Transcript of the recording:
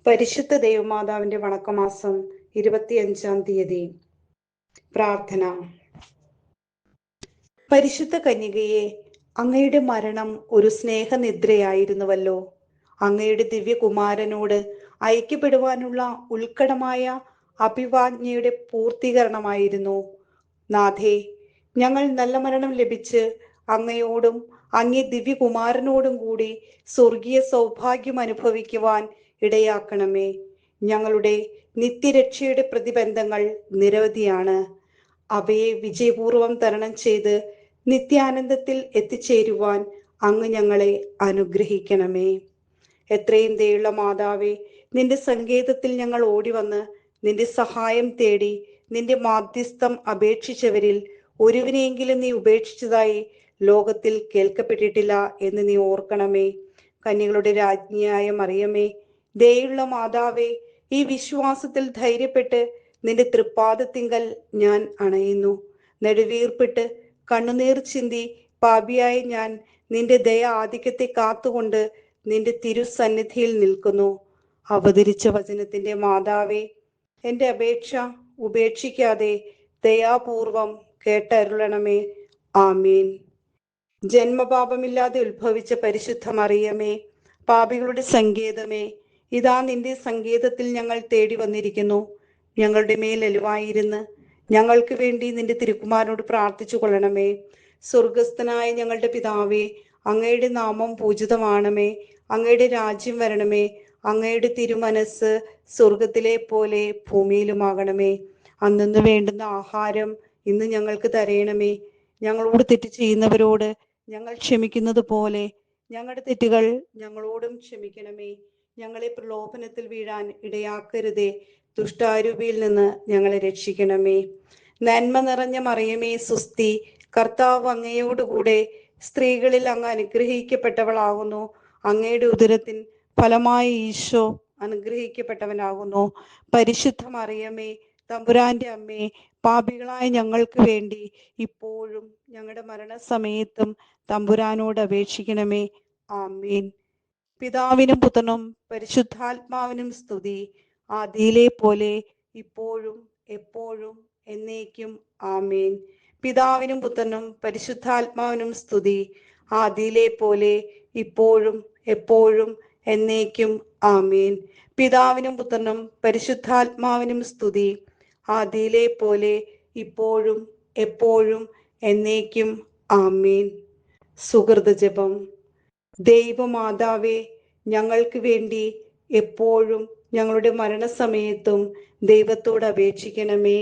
പരിശുദ്ധ ദേവമാതാവിന്റെ വണക്കമാസം 25-ാം തീയതി. പ്രാർത്ഥന. പരിശുദ്ധ കന്യകയെ, അങ്ങയുടെ മരണം ഒരു സ്നേഹനിദ്രയായിരുന്നുവല്ലോ. അങ്ങയുടെ ദിവ്യകുമാരനോട് ഐക്യപ്പെടുവാനുള്ള ഉത്കടമായ അഭിവാഞ്ഞയുടെ പൂർത്തീകരണമായിരുന്നു. നാഥേ, ഞങ്ങൾ നല്ല മരണം ലഭിച്ച് അങ്ങയോടും അങ്ങേ ദിവ്യകുമാരനോടും കൂടി സ്വർഗീയ സൗഭാഗ്യം അനുഭവിക്കുവാൻ ഇടയാക്കണമേ. ഞങ്ങളുടെ നിത്യരക്ഷയുടെ പ്രതിബന്ധങ്ങൾ നിരവധിയാണ്. അവയെ വിജയപൂർവം തരണം ചെയ്ത് നിത്യാനന്ദത്തിൽ എത്തിച്ചേരുവാൻ അങ്ങ് ഞങ്ങളെ അനുഗ്രഹിക്കണമേ. എത്രയും ദയുള്ള മാതാവേ, നിന്റെ സങ്കേതത്തിൽ ഞങ്ങൾ ഓടിവന്ന് നിന്റെ സഹായം തേടി നിന്റെ മാധ്യസ്ഥം അപേക്ഷിച്ചവരിൽ ഒരുവിനെയെങ്കിലും നീ ഉപേക്ഷിച്ചതായി ലോകത്തിൽ കേൾക്കപ്പെട്ടിട്ടില്ല എന്ന് നീ ഓർക്കണമേ. കന്യകളുടെ രാജ്ഞിയായ മറിയമേ, ദയുള്ള മാതാവേ, ഈ വിശ്വാസത്തിൽ ധൈര്യപ്പെട്ട് നിന്റെ തൃപ്പാദത്തിങ്കൽ ഞാൻ അണയുന്നു. നെടുവീർപ്പിട്ട് കണ്ണുനീർ ചിന്തി പാപിയായി ഞാൻ നിന്റെ ദയ ആധിക്യത്തെ കാത്തുകൊണ്ട് നിന്റെ തിരുസന്നിധിയിൽ നിൽക്കുന്നു. അവതരിച്ച വചനത്തിന്റെ മാതാവേ, എൻ്റെ അപേക്ഷ ഉപേക്ഷിക്കാതെ ദയാപൂർവം കേട്ടരുളണമേ. ആമീൻ. ജന്മപാപമില്ലാതെ ഉത്ഭവിച്ച പരിശുദ്ധ മറിയമേ, പാപികളുടെ സങ്കേതമേ, ഇതാ നിന്റെ സങ്കേതത്തിൽ ഞങ്ങൾ തേടി വന്നിരിക്കുന്നു. ഞങ്ങളുടെ മേൽ അലിവായിരുന്ന് ഞങ്ങൾക്ക് വേണ്ടി നിന്റെ തിരുക്കുമാരനോട് പ്രാർത്ഥിച്ചു കൊള്ളണമേ. സ്വർഗസ്ഥനായ ഞങ്ങളുടെ പിതാവേ, അങ്ങയുടെ നാമം പൂജിതമാണമേ. അങ്ങയുടെ രാജ്യം വരണമേ. അങ്ങയുടെ തിരുമനസ് സ്വർഗത്തിലെ പോലെ ഭൂമിയിലുമാകണമേ. അന്നു വേണ്ടുന്ന ആഹാരം ഇന്ന് ഞങ്ങൾക്ക് തരയണമേ. ഞങ്ങളോട് തെറ്റ് ചെയ്യുന്നവരോട് ഞങ്ങൾ ക്ഷമിക്കുന്നത് പോലെ ഞങ്ങളുടെ തെറ്റുകൾ ഞങ്ങളോടും ക്ഷമിക്കണമേ. ഞങ്ങളെ പ്രലോഭനത്തിൽ വീഴാൻ ഇടയാക്കരുതേ. ദുഷ്ടാരൂപിയിൽ നിന്ന് ഞങ്ങളെ രക്ഷിക്കണമേ. നന്മ നിറഞ്ഞ മറിയമേ, സുസ്തി, കർത്താവ് അങ്ങയോടുകൂടെ സ്ത്രീകളിൽ അങ്ങ് അനുഗ്രഹിക്കപ്പെട്ടവളാകുന്നു. അങ്ങയുടെ ഉദരത്തിൻ ഫലമായി ഈശോ അനുഗ്രഹിക്കപ്പെട്ടവനാകുന്നു. പരിശുദ്ധ മറിയമേ, തമ്പുരാന്റെ അമ്മേ, പാപികളായ ഞങ്ങൾക്ക് വേണ്ടി ഇപ്പോഴും ഞങ്ങളുടെ മരണസമയത്തും തമ്പുരാനോട് അപേക്ഷിക്കണമേ. ആമീൻ. പിതാവിനും പുത്രനും പരിശുദ്ധാത്മാവിനും സ്തുതി, ആദിയിലെ പോലെ ഇപ്പോഴും എപ്പോഴും എന്നേക്കും. ആമീൻ. പിതാവിനും പുത്രനും പരിശുദ്ധാത്മാവിനും സ്തുതി, ആദിയിലെ പോലെ ഇപ്പോഴും എപ്പോഴും എന്നേക്കും. ആമീൻ. പിതാവിനും പുത്രനും പരിശുദ്ധാത്മാവിനും സ്തുതി, ആദിയിലെ പോലെ ഇപ്പോഴും എപ്പോഴും എന്നേക്കും. ആമീൻ. സുഹൃത ജപം. ദൈവമാതാവേ, ഞങ്ങൾക്ക് വേണ്ടി എപ്പോഴും ഞങ്ങളുടെ മരണസമയത്തും ദൈവത്തോട് അപേക്ഷിക്കണമേ.